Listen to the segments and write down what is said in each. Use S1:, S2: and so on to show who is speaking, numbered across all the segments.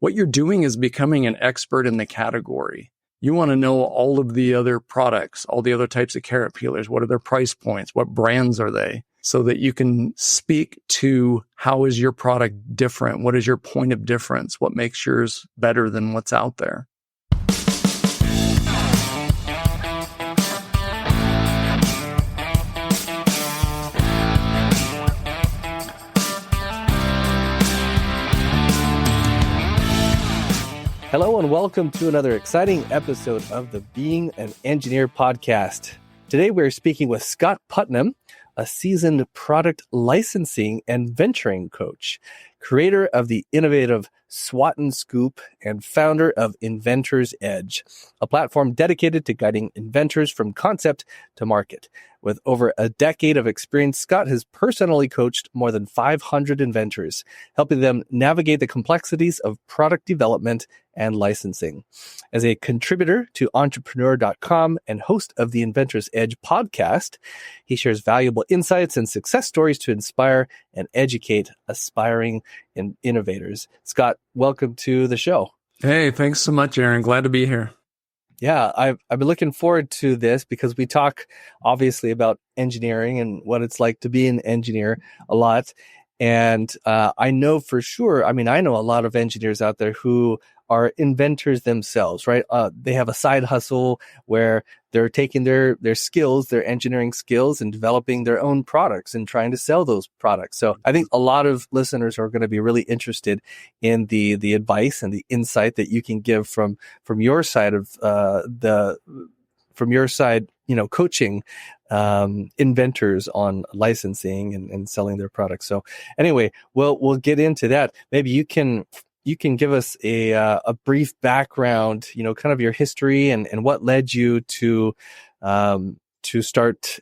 S1: what you're doing is becoming an expert in the category. You want to know all of the other products, all the other types of carrot peelers. What are their price points? What brands are they? So that you can speak to how is your product different? What is your point of difference? What makes yours better than what's out there?
S2: Hello and welcome to another exciting episode of the Being an Engineer podcast. Today we're speaking with Scott Putnam, a seasoned product licensing and venturing coach, creator of the innovative Swat-N-Scoop and founder of Inventor's Edge, a platform dedicated to guiding inventors from concept to market. With over a decade of experience, Scott has personally coached more than 500 inventors, helping them navigate the complexities of product development and licensing. As a contributor to entrepreneur.com and host of the Inventor's Edge podcast, he shares valuable insights and success stories to inspire and educate aspiring innovators. Scott, welcome to the show.
S1: Hey, thanks so much, Aaron. Glad to be here.
S2: Yeah, I've been looking forward to this because we talk obviously about engineering and what it's like to be an engineer a lot. And I know for sure, I know a lot of engineers out there who are inventors themselves, right? They have a side hustle where they're taking their skills, their engineering skills, and developing their own products and trying to sell those products. So I think a lot of listeners are going to be really interested in the advice and the insight that you can give from your side of coaching inventors on licensing and selling their products. So anyway, we'll get into that. Maybe you can give us a brief background, kind of your history and what led you to start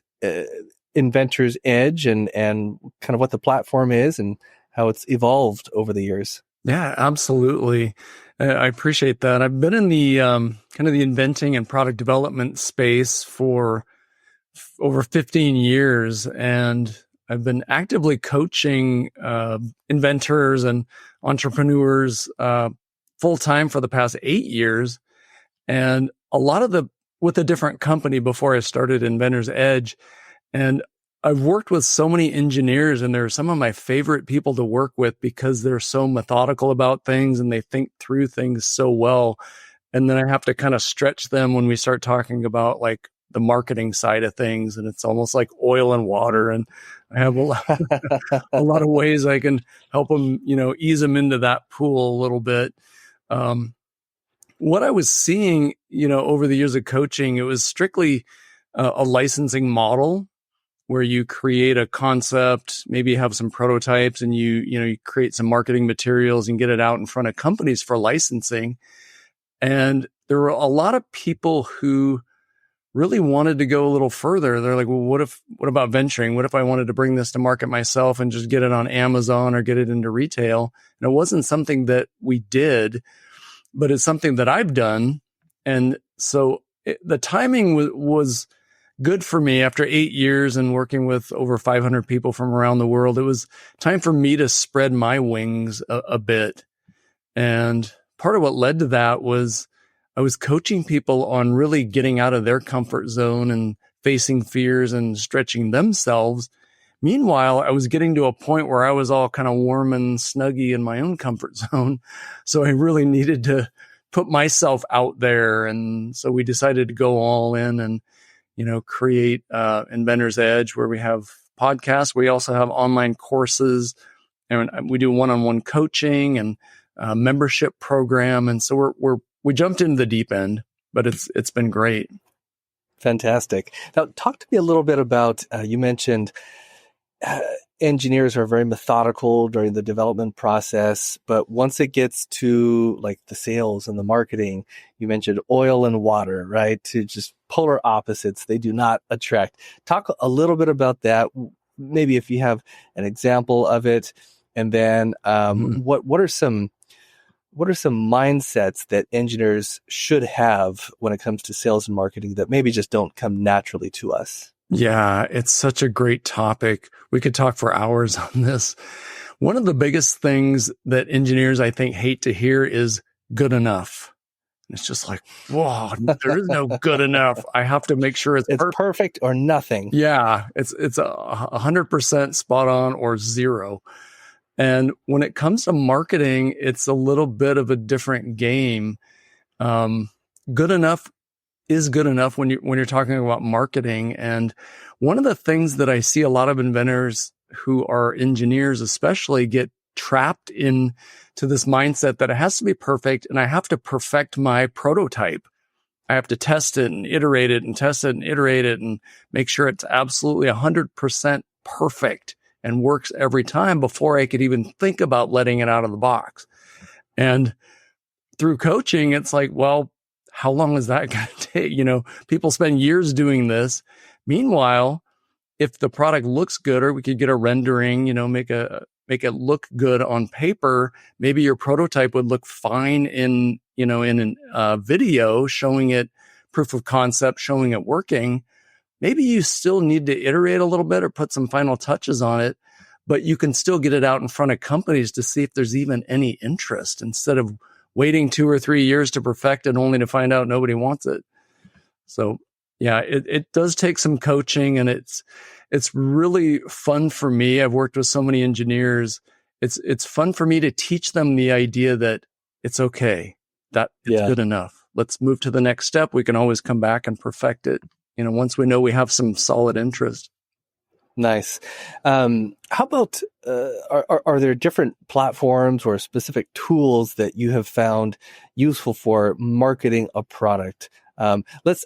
S2: Inventor's Edge and kind of what the platform is and how it's evolved over the years.
S1: Yeah, absolutely. I appreciate that. I've been in the kind of the inventing and product development space for over 15 years, and I've been actively coaching inventors and entrepreneurs full time for the past 8 years, and a lot of with a different company before I started Inventor's Edge. And I've worked with so many engineers, and they're some of my favorite people to work with because they're so methodical about things and they think through things so well. And then I have to kind of stretch them when we start talking about like the marketing side of things, and it's almost like oil and water. And I have a lot of ways I can help them, ease them into that pool a little bit. What I was seeing, over the years of coaching, it was strictly a licensing model where you create a concept, maybe have some prototypes, and you create some marketing materials and get it out in front of companies for licensing. And there were a lot of people who really wanted to go a little further. They're like, well, what about venturing? What if I wanted to bring this to market myself and just get it on Amazon or get it into retail? And it wasn't something that we did, but it's something that I've done. And so the timing was good for me. After 8 years and working with over 500 people from around the world, it was time for me to spread my wings a bit. And part of what led to that was I was coaching people on really getting out of their comfort zone and facing fears and stretching themselves. Meanwhile, I was getting to a point where I was all kind of warm and snuggy in my own comfort zone. So I really needed to put myself out there. And so we decided to go all in and, create Inventor's Edge, where we have podcasts. We also have online courses, and we do one-on-one coaching and membership program. And so we jumped into the deep end, but it's been great.
S2: Fantastic. Now, talk to me a little bit about, you mentioned engineers are very methodical during the development process, but once it gets to like the sales and the marketing, you mentioned oil and water, right? To just polar opposites, they do not attract. Talk a little bit about that. Maybe if you have an example of it, and then what are some mindsets that engineers should have when it comes to sales and marketing that maybe just don't come naturally to us?
S1: Yeah, it's such a great topic. We could talk for hours on this. One of the biggest things that engineers, I think, hate to hear is good enough. It's just like, whoa, there is no good enough. I have to make sure it's
S2: perfect or nothing.
S1: Yeah, it's 100% spot on or zero. And when it comes to marketing, it's a little bit of a different game. Good enough is good enough when you're talking about marketing. And one of the things that I see a lot of inventors who are engineers especially get trapped into this mindset that it has to be perfect and I have to perfect my prototype. I have to test it and iterate it and test it and iterate it and make sure it's absolutely 100% perfect and works every time before I could even think about letting it out of the box. And through coaching, it's like, well, how long is that going to take? People spend years doing this. Meanwhile, if the product looks good, or we could get a rendering, make it look good on paper, maybe your prototype would look fine in a video showing it proof of concept, showing it working. Maybe you still need to iterate a little bit or put some final touches on it, but you can still get it out in front of companies to see if there's even any interest instead of waiting 2 or 3 years to perfect it only to find out nobody wants it. So yeah, it does take some coaching, and it's really fun for me. I've worked with so many engineers. It's fun for me to teach them the idea that it's okay, that it's good enough. Let's move to the next step. We can always come back and perfect it, once we know we have some solid interest.
S2: Nice. How about, are there different platforms or specific tools that you have found useful for marketing a product? Let's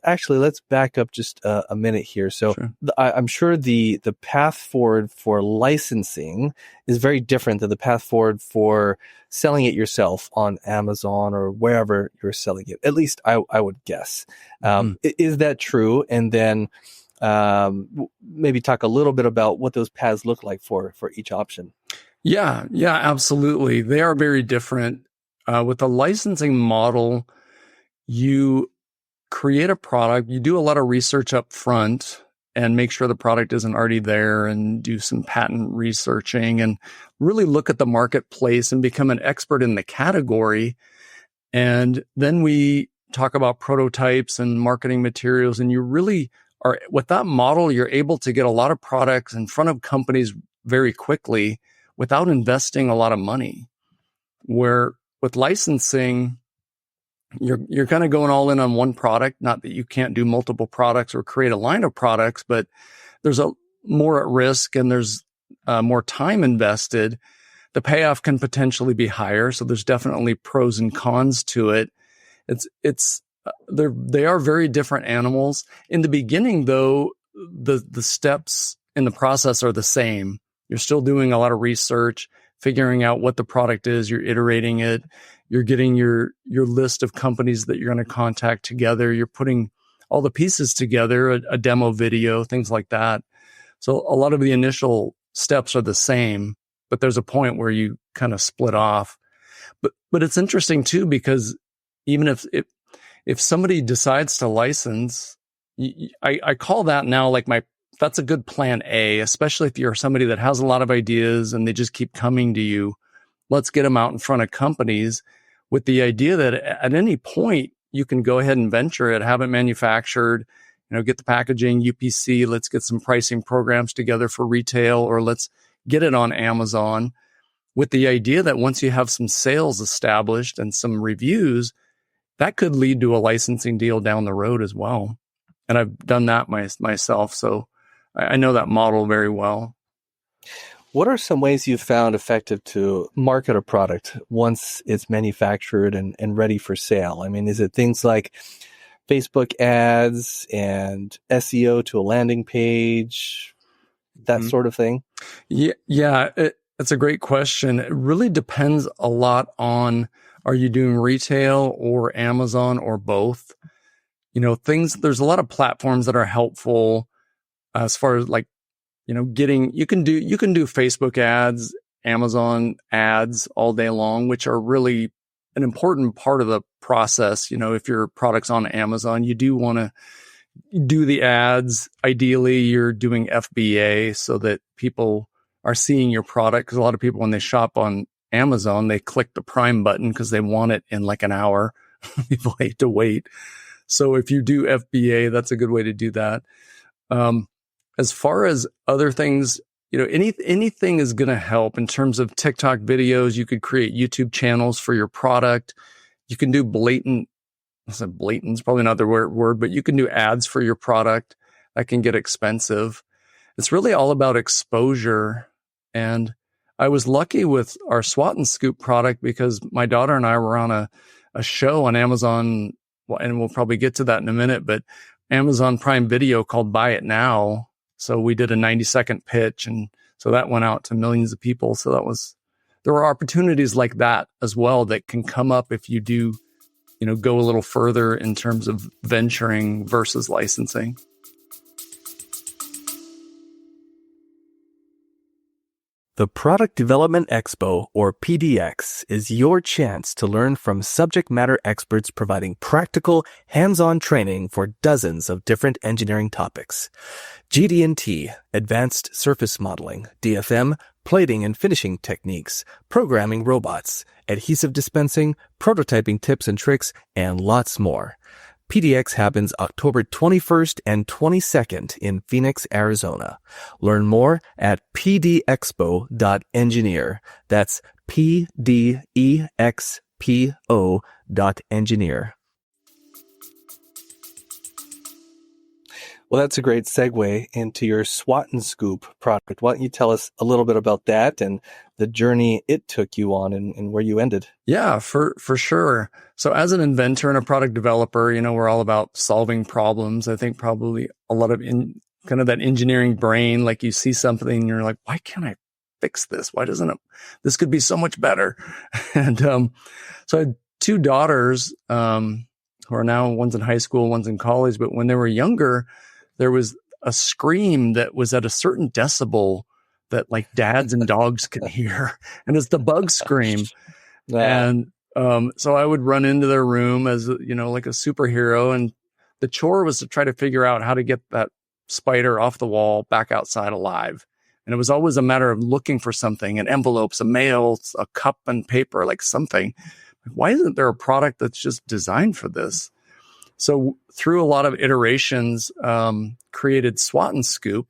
S2: back up just a minute here. So sure. I'm sure the path forward for licensing is very different than the path forward for selling it yourself on Amazon or wherever you're selling it. At least I would guess. Is that true? And then maybe talk a little bit about what those paths look like for each option.
S1: Yeah, absolutely. They are very different. With the licensing model, you create a product, you do a lot of research up front and make sure the product isn't already there, and do some patent researching and really look at the marketplace and become an expert in the category. And then we talk about prototypes and marketing materials, and you really are, with that model, you're able to get a lot of products in front of companies very quickly without investing a lot of money. Where with licensing, you're kind of going all in on one product. Not that you can't do multiple products or create a line of products, but there's more at risk and there's more time invested. The payoff can potentially be higher, so there's definitely pros and cons to it. They are very different animals. In the beginning, though, the steps in the process are the same. You're still doing a lot of research, figuring out what the product is. You're iterating it. You're getting your list of companies that you're going to contact together. You're putting all the pieces together, a demo video, things like that. So a lot of the initial steps are the same, but there's a point where you kind of split off. But it's interesting too, because even if somebody decides to license, I call that now like that's a good plan A, especially if you're somebody that has a lot of ideas and they just keep coming to you. Let's get them out in front of companies with the idea that at any point you can go ahead and venture it, have it manufactured, get the packaging, UPC, let's get some pricing programs together for retail, or let's get it on Amazon, with the idea that once you have some sales established and some reviews, that could lead to a licensing deal down the road as well. And I've done that myself, so I know that model very well.
S2: What are some ways you've found effective to market a product once it's manufactured and ready for sale? I mean, is it things like Facebook ads and SEO to a landing page, that sort of thing?
S1: Yeah, it's a great question. It really depends a lot on, are you doing retail or Amazon or both? There's a lot of platforms that are helpful as far as like, you can do Facebook ads, Amazon ads all day long, which are really an important part of the process. If your product's on Amazon, you do want to do the ads. Ideally, you're doing FBA so that people are seeing your product. Because a lot of people, when they shop on Amazon, they click the Prime button because they want it in like an hour. People hate to wait. So if you do FBA, that's a good way to do that. As far as other things, anything is going to help in terms of TikTok videos. You could create YouTube channels for your product. You can do blatant is probably not the word, but you can do ads for your product. That can get expensive. It's really all about exposure. And I was lucky with our Swat-N-Scoop product because my daughter and I were on a show on Amazon, and we'll probably get to that in a minute, but Amazon Prime Video called Buy It Now. So we did a 90-second pitch, and so that went out to millions of people. So there were opportunities like that as well that can come up if you do, go a little further in terms of venturing versus licensing.
S2: The Product Development Expo, or PDX, is your chance to learn from subject matter experts providing practical, hands-on training for dozens of different engineering topics. GD&T, Advanced Surface Modeling, DFM, Plating and Finishing Techniques, Programming Robots, Adhesive Dispensing, Prototyping Tips and Tricks, and lots more. PDX happens October 21st and 22nd in Phoenix, Arizona. Learn more at pdexpo.engineer. That's pdexpo.engineer. Well, that's a great segue into your Swat-N-Scoop product. Why don't you tell us a little bit about that and the journey it took you on and where you ended?
S1: Yeah, for sure. So as an inventor and a product developer, we're all about solving problems. I think probably a lot of kind of that engineering brain, like you see something and you're like, why can't I fix this? Why doesn't this could be so much better? And so I had two daughters who are now, one's in high school, one's in college, but when they were younger, there was a scream that was at a certain decibel that like dads and dogs can hear. And it's the bug scream. And so I would run into their room as, like a superhero. And the chore was to try to figure out how to get that spider off the wall back outside alive. And it was always a matter of looking for something, an envelopes, a mail, a cup and paper, like something. Why isn't there a product that's just designed for this? So through a lot of iterations, created Swat-N-Scoop,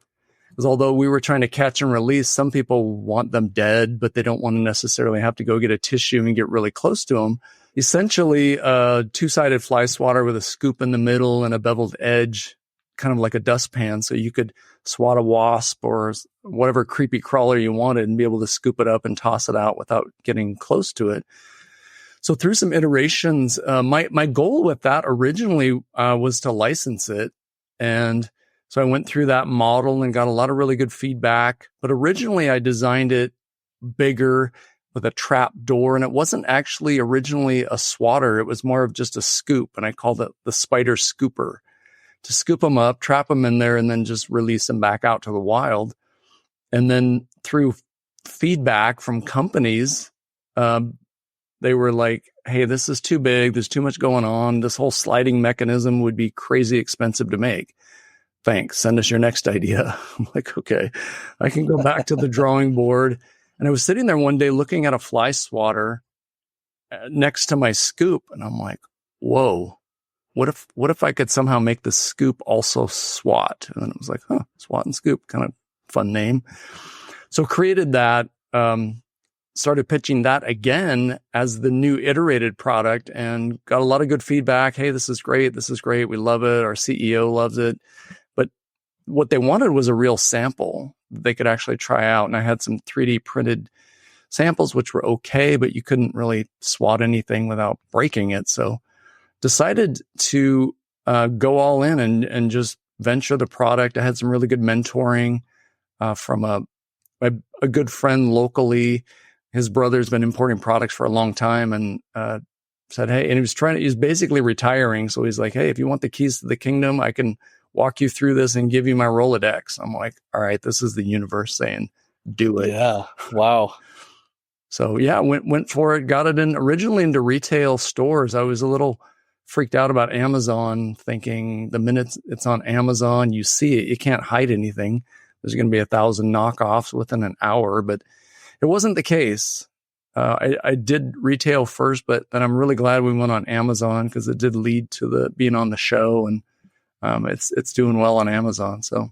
S1: because although we were trying to catch and release, some people want them dead, but they don't want to necessarily have to go get a tissue and get really close to them. Essentially, a two-sided fly swatter with a scoop in the middle and a beveled edge, kind of like a dustpan. So you could swat a wasp or whatever creepy crawler you wanted and be able to scoop it up and toss it out without getting close to it. So through some iterations, my goal with that originally was to license it. And so I went through that model and got a lot of really good feedback. But originally I designed it bigger with a trap door. And it wasn't actually originally a swatter. It was more of just a scoop. And I called it the spider scooper, to scoop them up, trap them in there, and then just release them back out to the wild. And then through feedback from companies, they were like, hey, this is too big. There's too much going on. This whole sliding mechanism would be crazy expensive to make. Thanks. Send us your next idea. I'm like, okay, I can go back to the drawing board. And I was sitting there one day looking at a fly swatter next to my scoop. And I'm like, whoa, what if I could somehow make the scoop also SWAT? And then it was like, Swat-N-Scoop, kind of fun name. So created that, started pitching that again as the new iterated product and got a lot of good feedback. Hey, this is great. This is great. We love it. Our CEO loves it. But what they wanted was a real sample they could actually try out. And I had some 3D printed samples, which were okay, but you couldn't really swat anything without breaking it. So decided to go all in and just venture the product. I had some really good mentoring from a good friend locally. His brother's been importing products for a long time and said, hey, and he was basically retiring. So he's like, hey, if you want the keys to the kingdom, I can walk you through this and give you my Rolodex. I'm like, all right, this is the universe saying, do it.
S2: Yeah. Wow.
S1: So yeah, went for it, got it originally into retail stores. I was a little freaked out about Amazon, thinking the minute it's on Amazon, you see it, you can't hide anything. there's going to be 1,000 knockoffs within an hour, but it wasn't the case. I did retail first, but then I'm really glad we went on Amazon because it did lead to the being on the show, and it's doing well on Amazon. So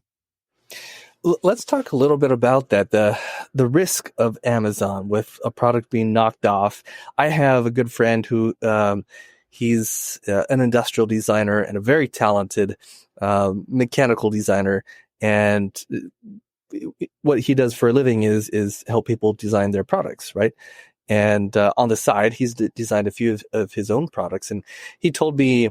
S2: let's talk a little bit about that, the risk of Amazon with a product being knocked off. I have a good friend who he's an industrial designer and a very talented mechanical designer, and what he does for a living is help people design their products, right? And on the side, he's designed a few of his own products. And he told me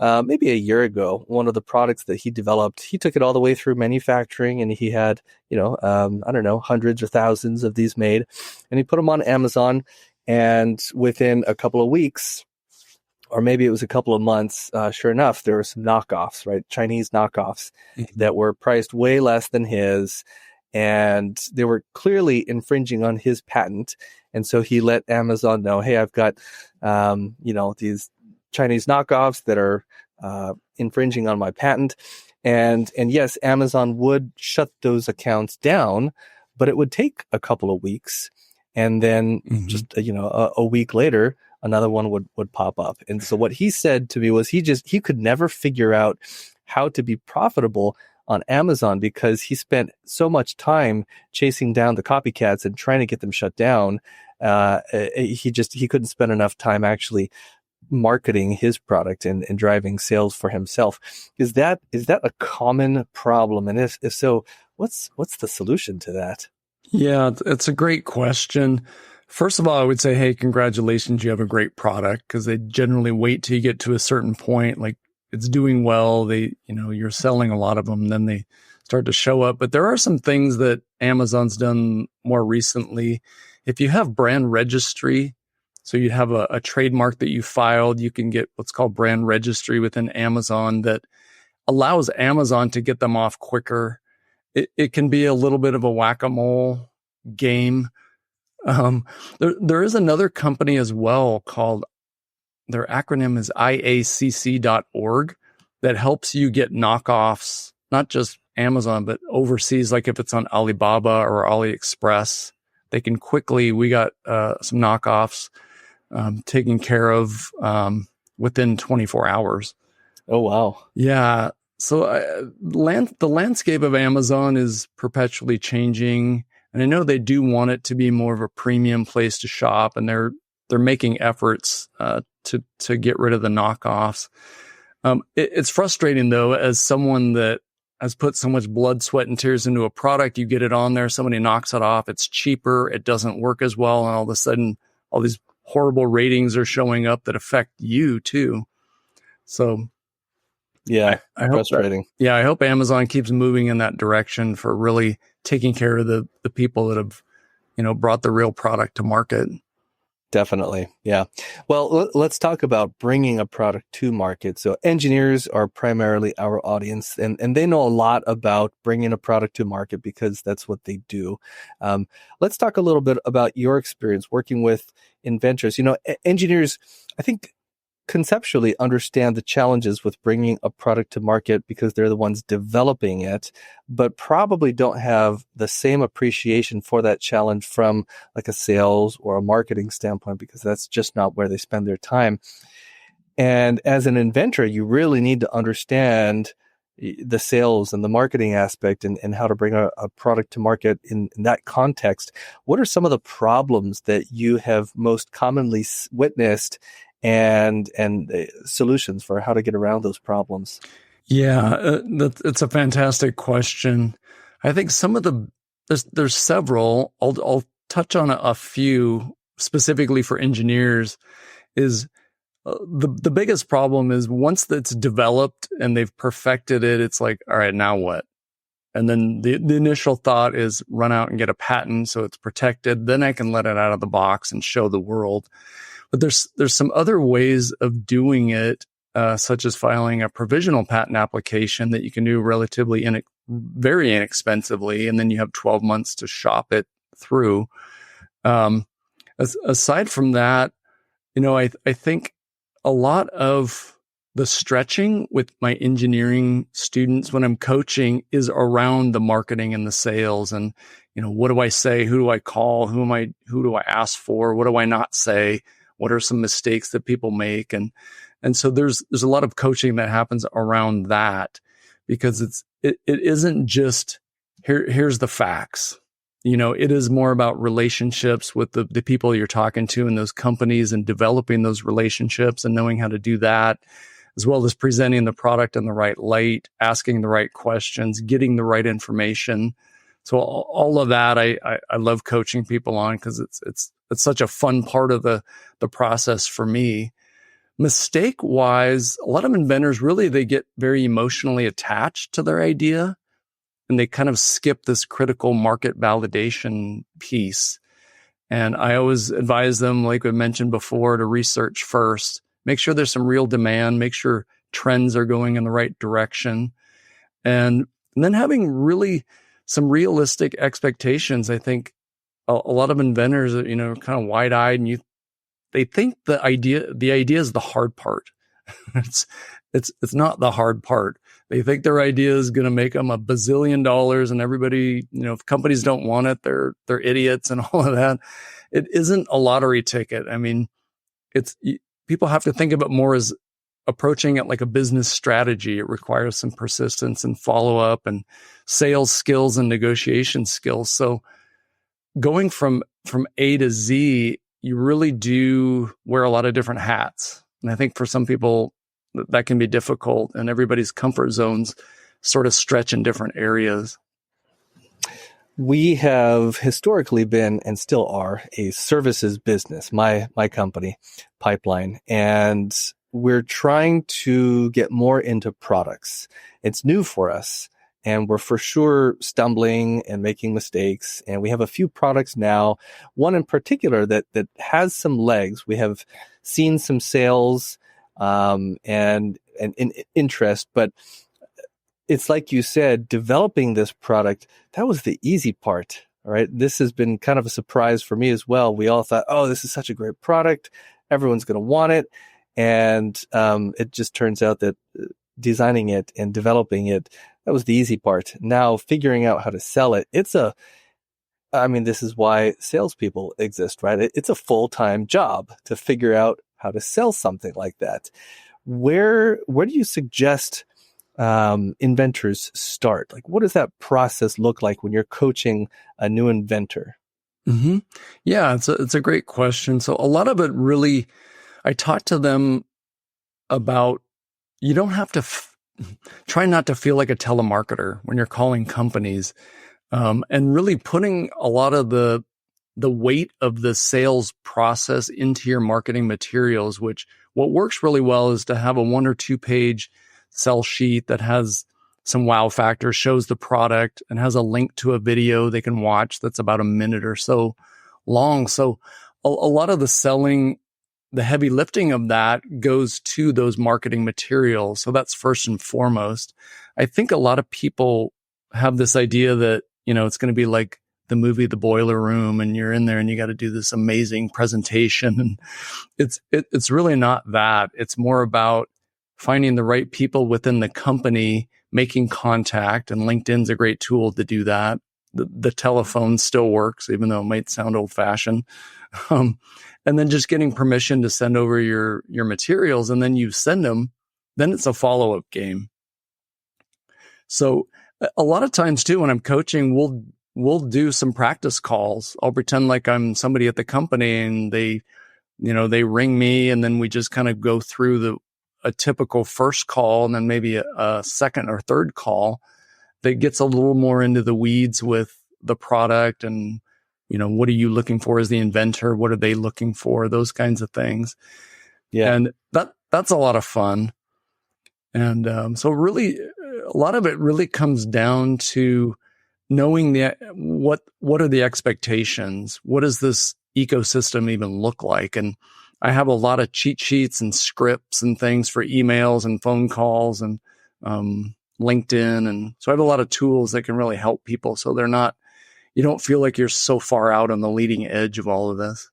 S2: maybe a year ago, one of the products that he developed, he took it all the way through manufacturing, and he had, I don't know, hundreds or thousands of these made. And he put them on Amazon. And within a couple of weeks, or maybe it was a couple of months, sure enough, there were some knockoffs, right? Chinese knockoffs that were priced way less than his. And they were clearly infringing on his patent. And so he let Amazon know, hey, I've got, these Chinese knockoffs that are infringing on my patent. And yes, Amazon would shut those accounts down, but it would take a couple of weeks. And then just, a week later, another one would pop up. And so what he said to me was he could never figure out how to be profitable on Amazon because he spent so much time chasing down the copycats and trying to get them shut down. He couldn't spend enough time actually marketing his product and driving sales for himself. Is that a common problem? And if so, what's the solution to that?
S1: Yeah, it's a great question. First of all, I would say, hey, congratulations, you have a great product, because they generally wait till you get to a certain point, like it's doing well, you're selling a lot of them, then they start to show up. But there are some things that Amazon's done more recently. If you have brand registry, so you have a trademark that you filed, you can get what's called brand registry within Amazon that allows Amazon to get them off quicker. It can be a little bit of a whack-a-mole game. There is another company as well called, their acronym is IACC.org, that helps you get knockoffs, not just Amazon, but overseas. Like if it's on Alibaba or AliExpress, they can quickly, we got some knockoffs taken care of within 24 hours.
S2: Oh, wow.
S1: Yeah. So the landscape of Amazon is perpetually changing. And I know they do want it to be more of a premium place to shop, and they're making efforts to get rid of the knockoffs. It's frustrating though, as someone that has put so much blood, sweat, and tears into a product. You get it on there, somebody knocks it off, it's cheaper, it doesn't work as well, and all of a sudden, all these horrible ratings are showing up that affect you too. So,
S2: yeah, frustrating.
S1: I hope Amazon keeps moving in that direction for really taking care of the people that have, brought the real product to market.
S2: Definitely. Yeah. Well, let's talk about bringing a product to market. So engineers are primarily our audience, and they know a lot about bringing a product to market because that's what they do. Let's talk a little bit about your experience working with inventors. Engineers, I think, conceptually understand the challenges with bringing a product to market because they're the ones developing it, but probably don't have the same appreciation for that challenge from like a sales or a marketing standpoint, because that's just not where they spend their time. And as an inventor, you really need to understand the sales and the marketing aspect and how to bring a product to market in that context. What are some of the problems that you have most commonly witnessed and solutions for how to get around those problems?
S1: Yeah, it's a fantastic question. I think there's several. I'll touch on a few specifically for engineers. Is the biggest problem is once that's developed and they've perfected it, it's like, all right, now what? And then the initial thought is run out and get a patent so it's protected. Then I can let it out of the box and show the world. But there's some other ways of doing it, such as filing a provisional patent application that you can do relatively very inexpensively, and then you have 12 months to shop it through. Aside from that, I think a lot of the stretching with my engineering students when I'm coaching is around the marketing and the sales. And, what do I say? Who do I call? Who do I ask for? What do I not say? What are some mistakes that people make? And so there's a lot of coaching that happens around that, because it isn't just here's the facts. It is more about relationships with the people you're talking to in those companies, and developing those relationships and knowing how to do that, as well as presenting the product in the right light, asking the right questions, getting the right information. So all of that, I love coaching people on, because it's such a fun part of the process for me. Mistake wise, a lot of inventors really, they get very emotionally attached to their idea, and they kind of skip this critical market validation piece. And I always advise them, like I mentioned before, to research first, make sure there's some real demand, make sure trends are going in the right direction. And then having really some realistic expectations. I think a lot of inventors are, kind of wide-eyed, and they think the idea is the hard part. It's not the hard part. They think their idea is going to make them $1 bazillion, and everybody, if companies don't want it, they're idiots and all of that. It isn't a lottery ticket. I mean, people have to think of it more as approaching it like a business strategy. It requires some persistence and follow-up and sales skills and negotiation skills. So going from A to Z, you really do wear a lot of different hats. And I think for some people that can be difficult, and everybody's comfort zones sort of stretch in different areas.
S2: We have historically been, and still are, a services business, my company, Pipeline, and we're trying to get more into products. It's new for us, and we're for sure stumbling and making mistakes. And we have a few products now, one in particular that has some legs. We have seen some sales and interest, but it's like you said, developing this product, that was the easy part. All right. This has been kind of a surprise for me as well. We all thought, oh, this is such a great product. Everyone's going to want it. And it just turns out that designing it and developing it, that was the easy part. Now figuring out how to sell it, this is why salespeople exist, right? It's a full-time job to figure out how to sell something like that. Where do you suggest inventors start? Like, what does that process look like when you're coaching a new inventor?
S1: Mm-hmm. Yeah, it's a great question. So a lot of it really, I talk to them about, you don't have to try not to feel like a telemarketer when you're calling companies, and really putting a lot of the weight of the sales process into your marketing materials, which what works really well is to have a 1 or 2 page sell sheet that has some wow factor, shows the product, and has a link to a video they can watch that's about a minute or so long. So a lot of the selling, the heavy lifting of that goes to those marketing materials. So that's first and foremost. I think a lot of people have this idea that, it's going to be like the movie The Boiler Room, and you're in there and you got to do this amazing presentation. And it's really not that. It's more about finding the right people within the company, making contact, and LinkedIn's a great tool to do that. The telephone still works, even though it might sound old fashioned. And then just getting permission to send over your materials, and then you send them, then it's a follow-up game. So a lot of times too, when I'm coaching, we'll do some practice calls. I'll pretend like I'm somebody at the company, and they ring me, and then we just kind of go through a typical first call, and then maybe a second or third call that gets a little more into the weeds with the product, and what are you looking for as the inventor? What are they looking for? Those kinds of things. Yeah. And that's a lot of fun. And so really, a lot of it really comes down to knowing what are the expectations? What does this ecosystem even look like? And I have a lot of cheat sheets and scripts and things for emails and phone calls and LinkedIn. And so I have a lot of tools that can really help people, so you don't feel like you're so far out on the leading edge of all of this.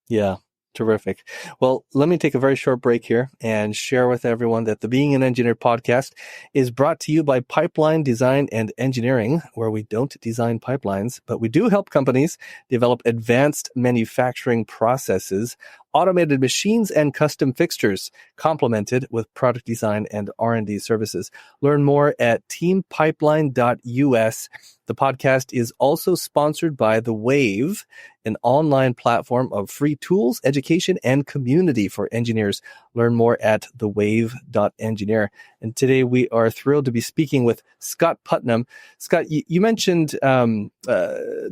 S2: Yeah, Terrific. Well, let me take a very short break here and share with everyone that the Being an Engineer podcast is brought to you by Pipeline Design and Engineering, where we don't design pipelines, but we do help companies develop advanced manufacturing processes, automated machines, and custom fixtures, complemented with product design and R&D services. Learn more at teampipeline.us. The podcast is also sponsored by The Wave, an online platform of free tools, education, and community for engineers. Learn more at thewave.engineer. And today we are thrilled to be speaking with Scott Putnam. Scott, you mentioned the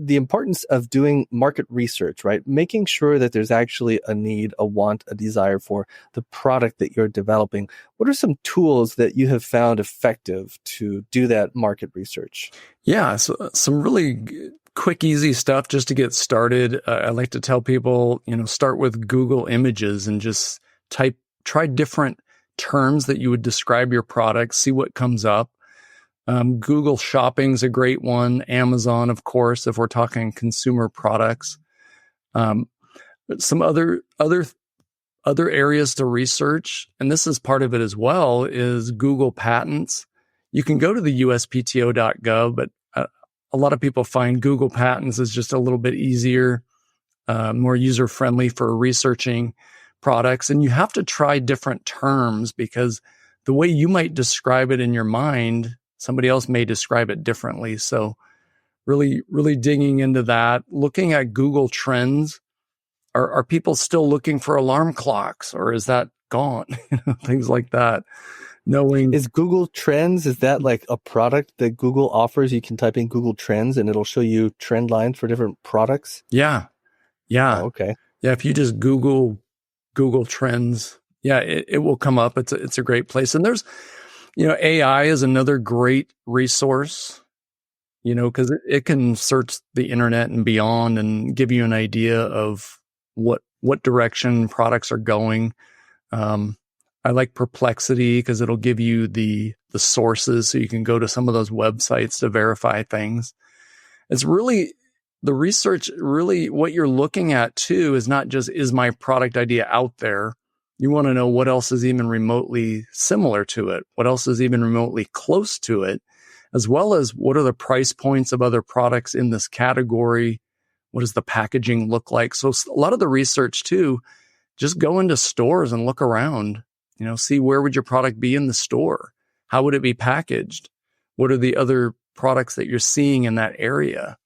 S2: importance of doing market research, right? Making sure that there's actually a need, a want, a desire for the product that you're developing. What are some tools that you have found effective to do that market research?
S1: Yeah, so some really quick, easy stuff just to get started. I like to tell people, start with Google Images and just try different terms that you would describe your product, see what comes up. Google Shopping's a great one. Amazon, of course, if we're talking consumer products. But some other areas to research, and this is part of it as well, is Google Patents. You can go to the USPTO.gov, but a lot of people find Google Patents is just a little bit easier, more user-friendly for researching products. And you have to try different terms because the way you might describe it in your mind, somebody else may describe it differently. So really, really digging into that, looking at Google Trends. Are people still looking for alarm clocks, or is that gone? Things like that.
S2: Is Google Trends, is that like a product that Google offers? You can type in Google Trends and it'll show you trend lines for different products?
S1: Yeah.
S2: Oh, okay.
S1: Yeah, if you just Google Trends, yeah, it will come up. It's a great place. And there's, AI is another great resource, because it can search the internet and beyond and give you an idea of what direction products are going. I like Perplexity because it'll give you the sources so you can go to some of those websites to verify things. It's really the research, really what you're looking at too is not just, is my product idea out there? You want to know what else is even remotely similar to it, what else is even remotely close to it, as well as what are the price points of other products in this category? What does the packaging look like? So a lot of the research too, just go into stores and look around, see where would your product be in the store? How would it be packaged? What are the other products that you're seeing in that area?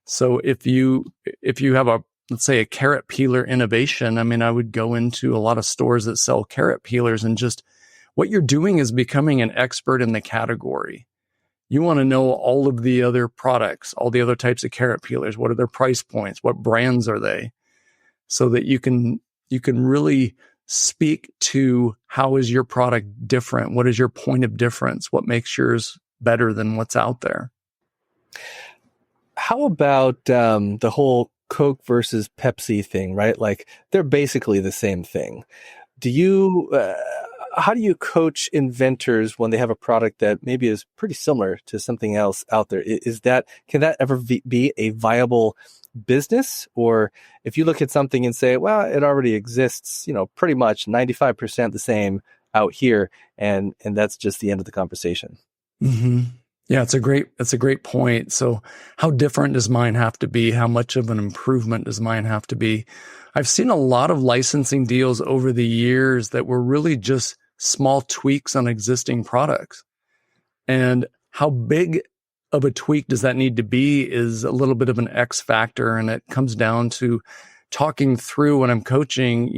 S1: So if you have let's say a carrot peeler innovation, I would go into a lot of stores that sell carrot peelers and just what you're doing is becoming an expert in the category. You want to know all of the other products, all the other types of carrot peelers. What are their price points? What brands are they? So that you can really speak to how is your product different? What is your point of difference? What makes yours better than what's out there?
S2: How about the whole Coke versus Pepsi thing, right? Like they're basically the same thing. How do you coach inventors when they have a product that maybe is pretty similar to something else out there? Can that ever be a viable business? Or if you look at something and say, well, it already exists, pretty much 95% the same out here, and that's just the end of the conversation.
S1: Mm-hmm. Yeah, it's a great point. So how different does mine have to be? How much of an improvement does mine have to be? I've seen a lot of licensing deals over the years that were really just small tweaks on existing products. And how big of a tweak does that need to be is a little bit of an X factor. And it comes down to talking through when I'm coaching,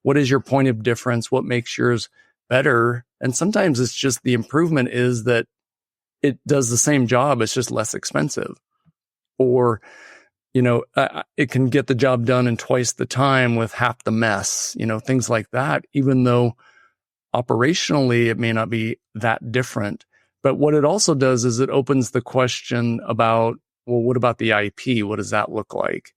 S1: what is your point of difference? What makes yours better? And sometimes it's just the improvement is that it does the same job. It's just less expensive. Or, it can get the job done in twice the time with half the mess, things like that, even though operationally it may not be that different. But what it also does is it opens the question about, well, what about the IP? What does that look like?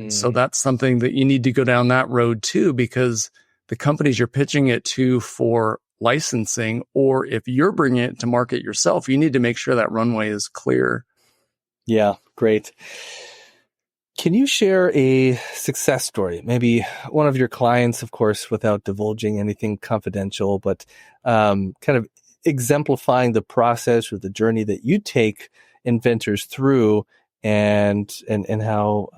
S1: So that's something that you need to go down that road too, because the companies you're pitching it to for licensing, or if you're bringing it to market yourself, you need to make sure that runway is clear.
S2: Yeah, great. Can you share a success story? Maybe one of your clients, of course, without divulging anything confidential, but kind of exemplifying the process or the journey that you take inventors through, and how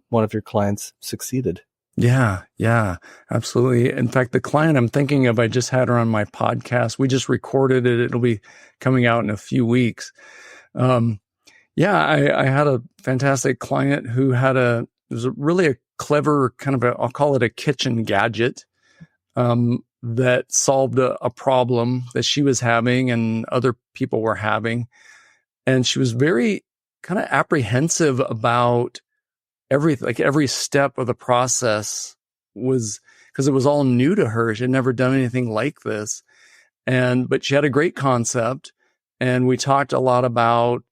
S2: one of your clients succeeded.
S1: Yeah, absolutely. In fact, the client I'm thinking of, I just had her on my podcast. We just recorded it. It'll be coming out in a few weeks. I had a fantastic client who it was really a clever kind of I'll call it a kitchen gadget, that solved a problem that she was having and other people were having. And she was very kind of apprehensive about everything, like every step of the process was, because it was all new to her. She had never done anything like this. But she had a great concept. And we talked a lot about,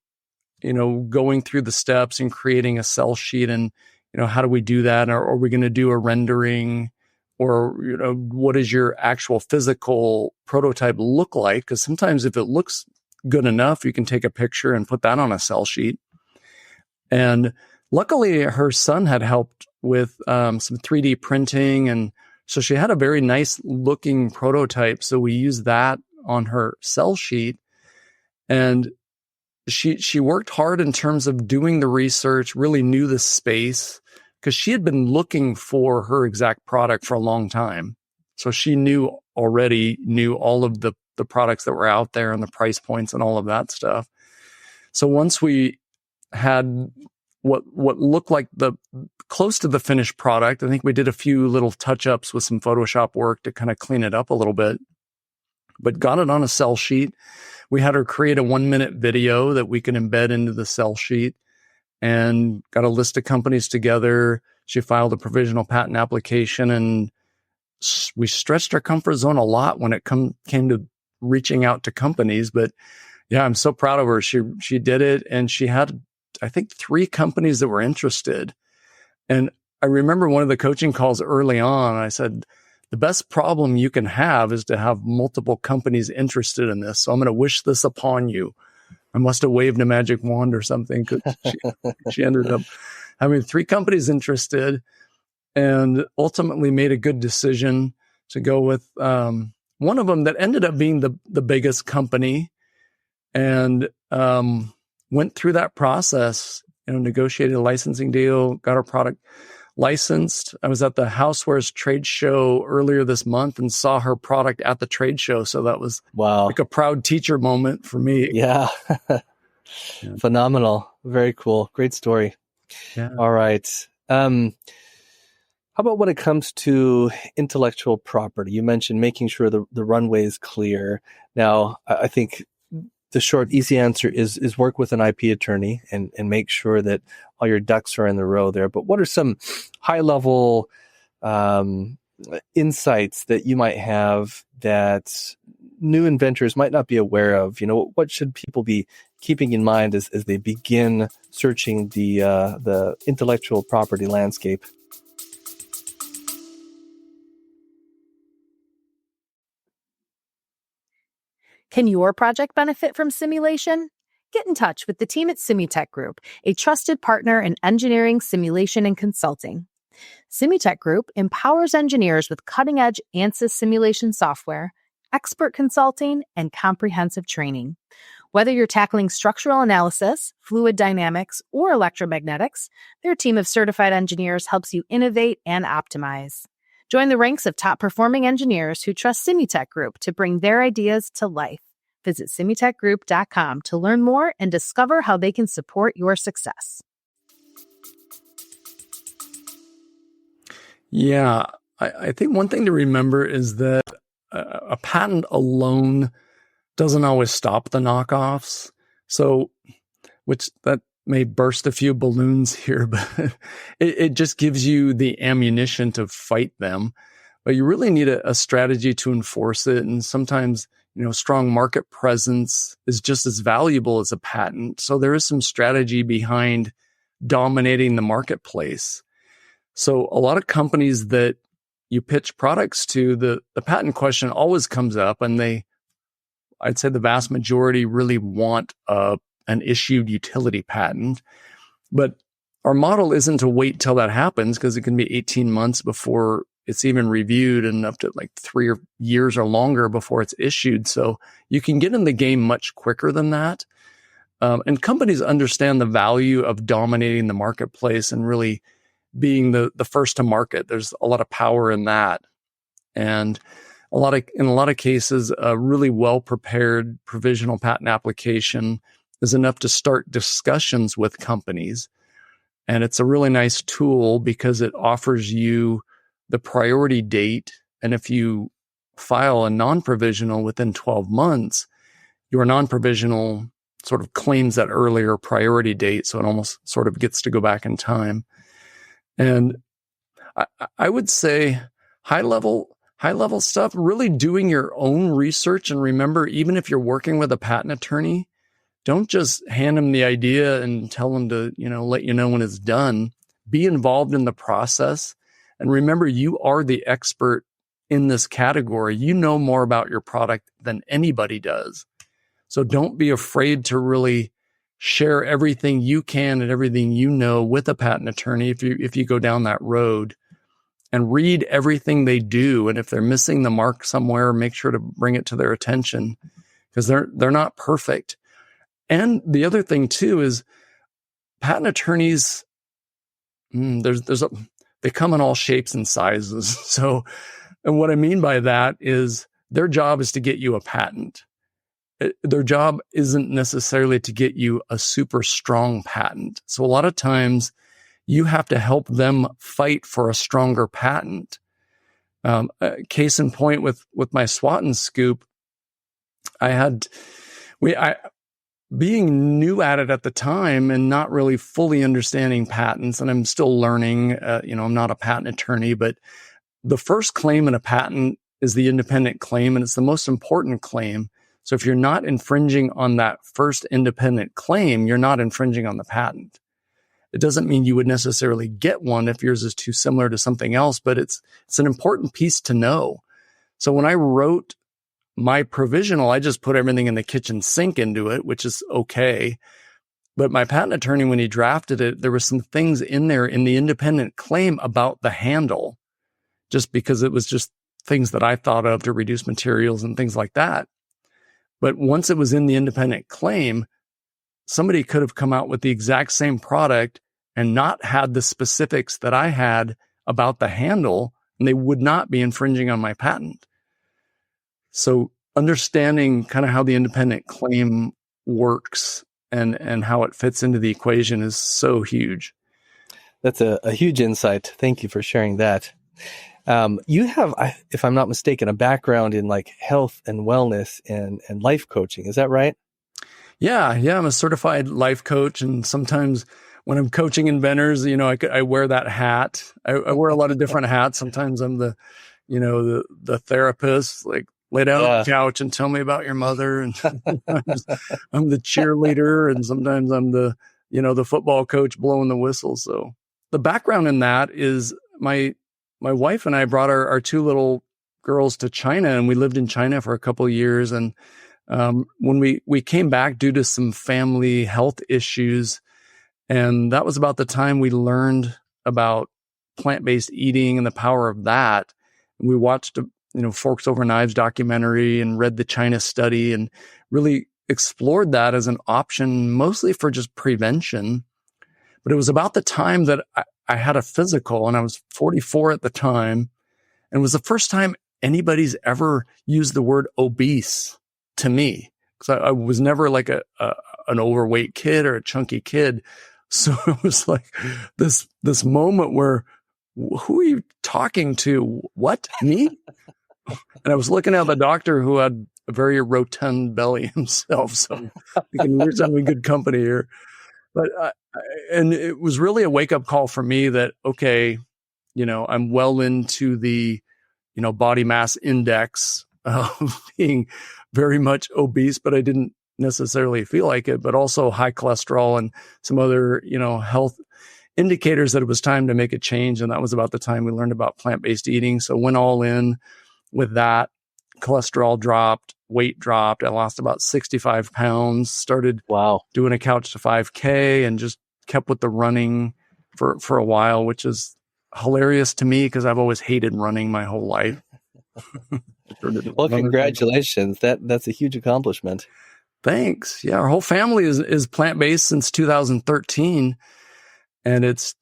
S1: going through the steps and creating a cell sheet and, how do we do that? Or are we going to do a rendering? Or, what does your actual physical prototype look like? Because sometimes if it looks good enough, you can take a picture and put that on a cell sheet. And luckily, her son had helped with some 3D printing. And so she had a very nice looking prototype. So we used that on her cell sheet. And she worked hard in terms of doing the research, really knew the space, because she had been looking for her exact product for a long time. So she knew all of the products that were out there and the price points and all of that stuff. So once we had what looked like the close to the finished product, I think we did a few little touch-ups with some Photoshop work to kind of clean it up a little bit, but got it on a cell sheet. We had her create a 1-minute video that we could embed into the cell sheet and got a list of companies together. She filed a provisional patent application, and we stretched our comfort zone a lot when it came to reaching out to companies. But yeah, I'm so proud of her. She did it, and she had, I think, 3 companies that were interested. And I remember one of the coaching calls early on, I said, the best problem you can have is to have multiple companies interested in this. So I'm going to wish this upon you. I must have waved a magic wand or something, because she ended up having 3 companies interested, and ultimately made a good decision to go with one of them that ended up being the biggest company, and went through that process, negotiated a licensing deal, got our product licensed. I was at the Housewares trade show earlier this month and saw her product at the trade show. So that was like a proud teacher moment for me.
S2: Yeah. Phenomenal. Very cool. Great story.
S1: Yeah.
S2: All right. How about when it comes to intellectual property? You mentioned making sure the runway is clear. Now, I think the short, easy answer is work with an IP attorney and make sure that all your ducks are in the row there. But what are some high-level insights that you might have that new inventors might not be aware of? What should people be keeping in mind as they begin searching the intellectual property landscape?
S3: Can your project benefit from simulation? Get in touch with the team at Simitech Group, a trusted partner in engineering, simulation, and consulting. Simitech Group empowers engineers with cutting-edge ANSYS simulation software, expert consulting, and comprehensive training. Whether you're tackling structural analysis, fluid dynamics, or electromagnetics, their team of certified engineers helps you innovate and optimize. Join the ranks of top-performing engineers who trust Simitech Group to bring their ideas to life. Visit simitechgroup.com to learn more and discover how they can support your success.
S1: Yeah, I think one thing to remember is that a patent alone doesn't always stop the knockoffs. So, which that may burst a few balloons here, but it just gives you the ammunition to fight them. But you really need a strategy to enforce it. And sometimes, strong market presence is just as valuable as a patent. So there is some strategy behind dominating the marketplace. So a lot of companies that you pitch products to, the patent question always comes up, and I'd say the vast majority really want an issued utility patent. But our model isn't to wait till that happens, because it can be 18 months before it's even reviewed and up to like 3 years or longer before it's issued. So you can get in the game much quicker than that. And companies understand the value of dominating the marketplace and really being the first to market. There's a lot of power in that. And in a lot of cases, a really well-prepared provisional patent application is enough to start discussions with companies. And it's a really nice tool because it offers you the priority date. And if you file a non-provisional within 12 months, your non-provisional sort of claims that earlier priority date. So it almost sort of gets to go back in time. And I would say high level stuff, really doing your own research. And remember, even if you're working with a patent attorney, don't just hand them the idea and tell them to, let you know when it's done. Be involved in the process. And remember, you are the expert in this category. You know more about your product than anybody does. So don't be afraid to really share everything you can and everything you know with a patent attorney if you go down that road, and read everything they do. And if they're missing the mark somewhere, make sure to bring it to their attention, because they're not perfect. And the other thing too is patent attorneys, they come in all shapes and sizes. So, and what I mean by that is their job is to get you a patent. Their job isn't necessarily to get you a super strong patent. So a lot of times you have to help them fight for a stronger patent. Case in point with my Swat-N-Scoop, being new at it at the time and not really fully understanding patents, and I'm still learning, I'm not a patent attorney, but the first claim in a patent is the independent claim, and it's the most important claim. So if you're not infringing on that first independent claim, you're not infringing on the patent. It doesn't mean you would necessarily get one if yours is too similar to something else, but it's an important piece to know. So when I wrote my provisional, I just put everything in the kitchen sink into it, which is okay. But my patent attorney, when he drafted it, there were some things in there in the independent claim about the handle, just because it was just things that I thought of to reduce materials and things like that. But once it was in the independent claim, somebody could have come out with the exact same product and not had the specifics that I had about the handle, and they would not be infringing on my patent. So understanding kind of how the independent claim works and how it fits into the equation is so huge.
S2: That's a huge insight. Thank you for sharing that. You have, if I'm not mistaken, a background in like health and wellness and life coaching. Is that right?
S1: Yeah. I'm a certified life coach. And sometimes when I'm coaching inventors, I wear that hat. I wear a lot of different hats. Sometimes I'm the therapist, like lay down on the couch and tell me about your mother. And I'm the cheerleader. And sometimes I'm the football coach blowing the whistle. So the background in that is my wife and I brought our 2 little girls to China, and we lived in China for a couple of years. And when we came back due to some family health issues, and that was about the time we learned about plant-based eating and the power of that. And we watched Forks Over Knives documentary and read the China study and really explored that as an option, mostly for just prevention. But it was about the time that I had a physical, and I was 44 at the time. And it was the first time anybody's ever used the word obese to me, because I was never like an overweight kid or a chunky kid. So it was like this moment where, who are you talking to? What? Me? And I was looking at the doctor, who had a very rotund belly himself. So thinking, we're having good company here. But and it was really a wake up call for me that, okay, I'm well into the, body mass index of being very much obese, but I didn't necessarily feel like it, but also high cholesterol and some other, health indicators that it was time to make a change. And that was about the time we learned about plant-based eating. So went all in with that. Cholesterol dropped, weight dropped. I lost about 65 pounds, started doing a couch to 5K, and just kept with the running, for a while, which is hilarious to me because I've always hated running my whole life.
S2: Well, congratulations. That's a huge accomplishment.
S1: Thanks. Yeah, our whole family is plant-based since 2013, and it's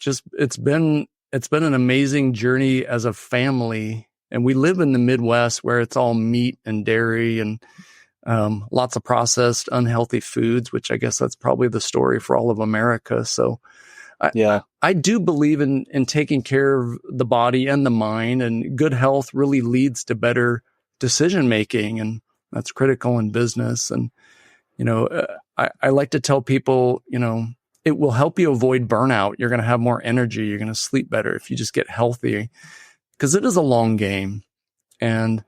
S1: been an amazing journey as a family. And we live in the Midwest where it's all meat and dairy and lots of processed, unhealthy foods, which I guess that's probably the story for all of America. So I do believe in taking care of the body and the mind, and good health really leads to better decision making, and that's critical in business. And I like to tell people, it will help you avoid burnout. You're going to have more energy. You're going to sleep better if you just get healthy, because it is a long game. And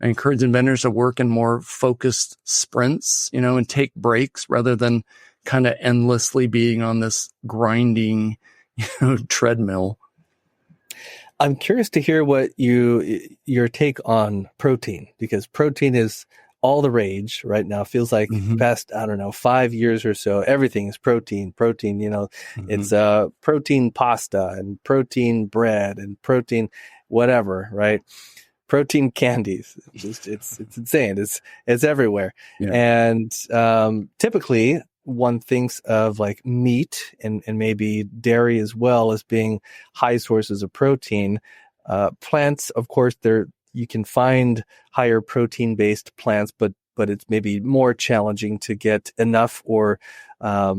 S1: I encourage inventors to work in more focused sprints, and take breaks rather than kind of endlessly being on this grinding, treadmill.
S2: I'm curious to hear what your take on protein, because protein is all the rage right now. Feels like past, 5 years or so, everything is protein, it's protein pasta and protein bread and protein whatever, right? Protein candies. It's insane. It's everywhere. Yeah. And typically one thinks of like meat and maybe dairy as well as being high sources of protein. Plants, of course, you can find higher protein based plants, but it's maybe more challenging to get enough or a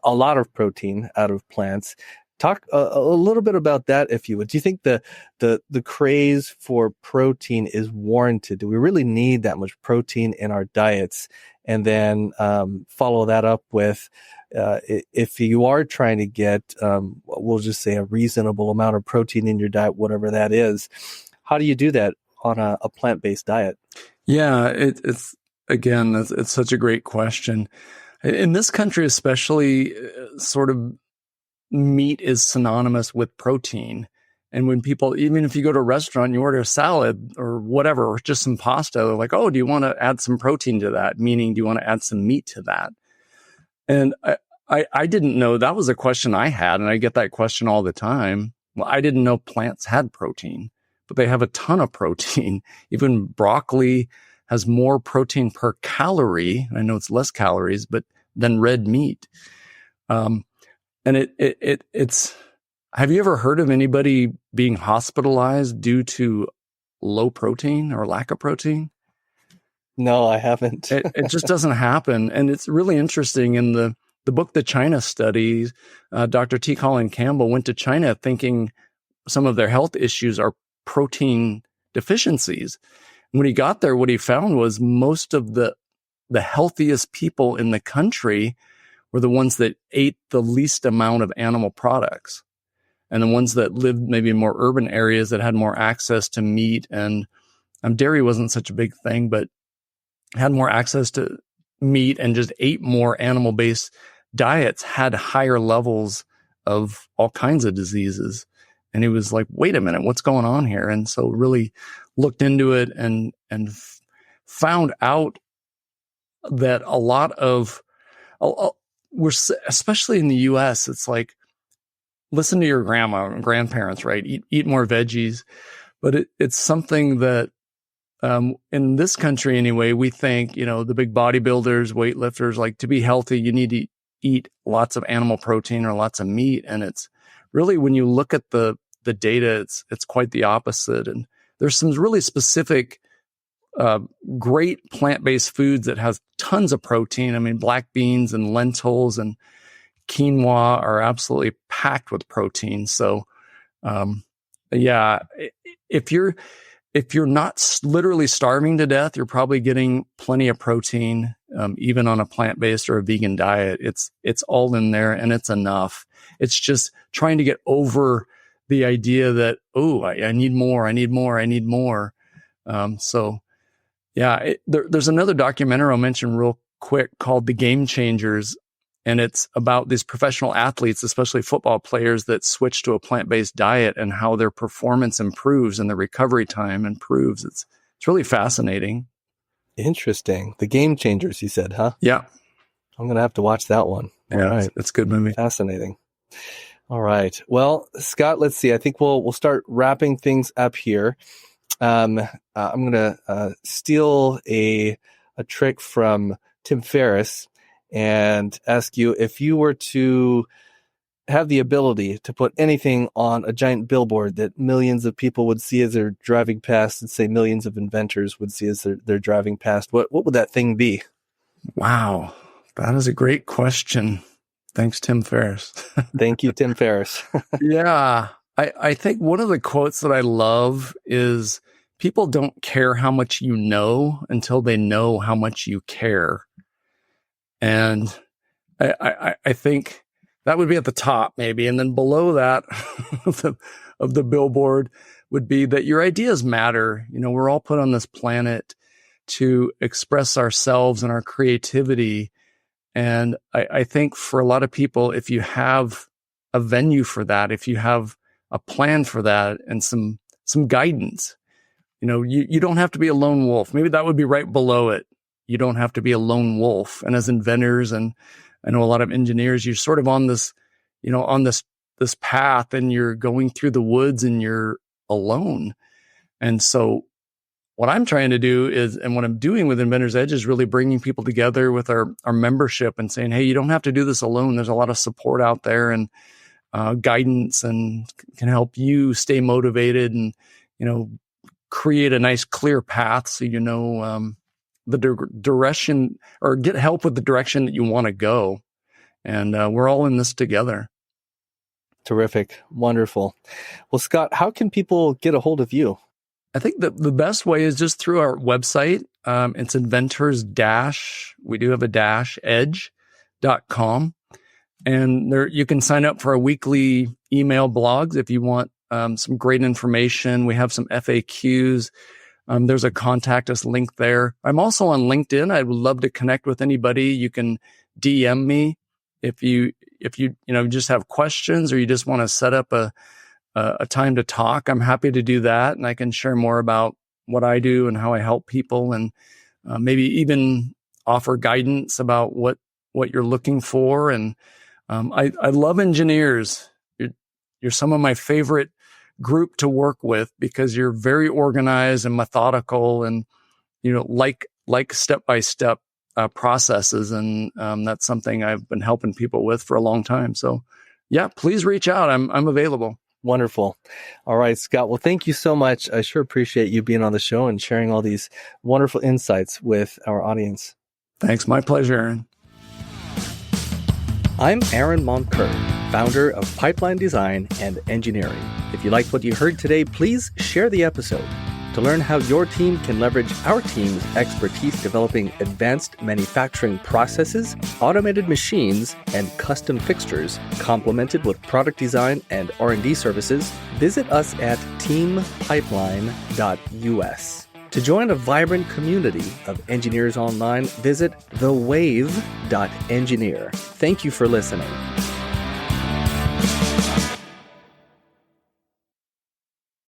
S2: lot of protein out of plants. Talk a little bit about that, if you would. Do you think the craze for protein is warranted? Do we really need that much protein in our diets? And then follow that up with, if you are trying to get, we'll just say a reasonable amount of protein in your diet, whatever that is, how do you do that on a plant-based diet?
S1: Yeah, it's such a great question. In this country, especially, sort of meat is synonymous with protein. And when people, even if you go to a restaurant and you order a salad or whatever, or just some pasta, they're like, oh, do you want to add some protein to that? Meaning, do you want to add some meat to that? And I didn't know that was a question I had. And I get that question all the time. Well, I didn't know plants had protein, but they have a ton of protein. Even broccoli has more protein per calorie. I know it's less calories, but than red meat. And it's, have you ever heard of anybody being hospitalized due to low protein or lack of protein?
S2: No, I haven't.
S1: It just doesn't happen. And it's really interesting. In the book, The China Studies, Dr. T. Colin Campbell went to China thinking some of their health issues are protein deficiencies. When he got there, what he found was most of the healthiest people in the country were the ones that ate the least amount of animal products, and the ones that lived maybe in more urban areas that had more access to meat, and dairy wasn't such a big thing, but had more access to meat and just ate more animal-based diets, had higher levels of all kinds of diseases. And he was like, wait a minute, what's going on here? And so really looked into it and found out that a lot of, especially in the US, it's like, listen to your grandma and grandparents, right? Eat more veggies. But it's something that in this country anyway, we think, the big bodybuilders, weightlifters, like, to be healthy, you need to eat lots of animal protein or lots of meat. And it's really, when you look at the data, it's quite the opposite. And there's some really specific, great plant-based foods that has tons of protein. I mean, black beans and lentils and quinoa are absolutely packed with protein. So, if you're not literally starving to death, you're probably getting plenty of protein, even on a plant-based or a vegan diet. It's all in there and it's enough. It's just trying to get over the idea that, I need more. There's another documentary I'll mention real quick called The Game Changers. And it's about these professional athletes, especially football players, that switch to a plant-based diet and how their performance improves and the recovery time improves. It's really fascinating.
S2: Interesting. The Game Changers, you said, huh?
S1: Yeah.
S2: I'm going to have to watch that one.
S1: Yeah, right. It's a good movie.
S2: Fascinating. All right. Well, Scott, let's see. I think we'll start wrapping things up here. I'm going to steal a trick from Tim Ferriss and ask you, if you were to have the ability to put anything on a giant billboard that millions of people would see as they're driving past, and say millions of inventors would see as they're driving past, what would that thing be?
S1: Wow, that is a great question. Thanks, Tim Ferriss.
S2: Thank you, Tim Ferriss.
S1: Yeah, I think one of the quotes that I love is, people don't care how much you know until they know how much you care. And I think that would be at the top, maybe. And then below that of the billboard would be that your ideas matter. You know, we're all put on this planet to express ourselves and our creativity. And I think for a lot of people, if you have a venue for that, if you have a plan for that and some guidance, you know, you don't have to be a lone wolf. Maybe that would be right below it. You don't have to be a lone wolf. And as inventors, and I know a lot of engineers, you're sort of on this, you know, on this path, and you're going through the woods and you're alone. And so what I'm trying to do is, and what I'm doing with Inventor's Edge, is really bringing people together with our membership and saying, hey, you don't have to do this alone. There's a lot of support out there, and guidance, and can help you stay motivated and, you know, create a nice clear path so you know the direction, or get help with the direction that you want to go. And we're all in this together.
S2: Terrific. Wonderful. Well, Scott, how can people get a hold of you?
S1: I think that the best way is just through our website. It's inventors we do have a edge.com. And there you can sign up for our weekly email blogs if you want some great information. We have some FAQs. There's a contact us link there. I'm also on LinkedIn. I would love to connect with anybody. You can DM me if you just have questions, or you just want to set up a time to talk. I'm happy to do that, and I can share more about what I do and how I help people, and maybe even offer guidance about what you're looking for. And I love engineers. You're some of my favorite group to work with, because you're very organized and methodical, and you know, like step-by-step processes. And that's something I've been helping people with for a long time. So yeah, please reach out. I'm available.
S2: Wonderful. All right, Scott. Well, thank you so much. I sure appreciate you being on the show and sharing all these wonderful insights with our audience.
S1: Thanks. My pleasure, Aaron.
S2: I'm Aaron Moncur, founder of Pipeline Design and Engineering. If you liked what you heard today, please share the episode. To learn how your team can leverage our team's expertise developing advanced manufacturing processes, automated machines, and custom fixtures, complemented with product design and R&D services, visit us at teampipeline.us. To join a vibrant community of engineers online, visit thewave.engineer. Thank you for listening.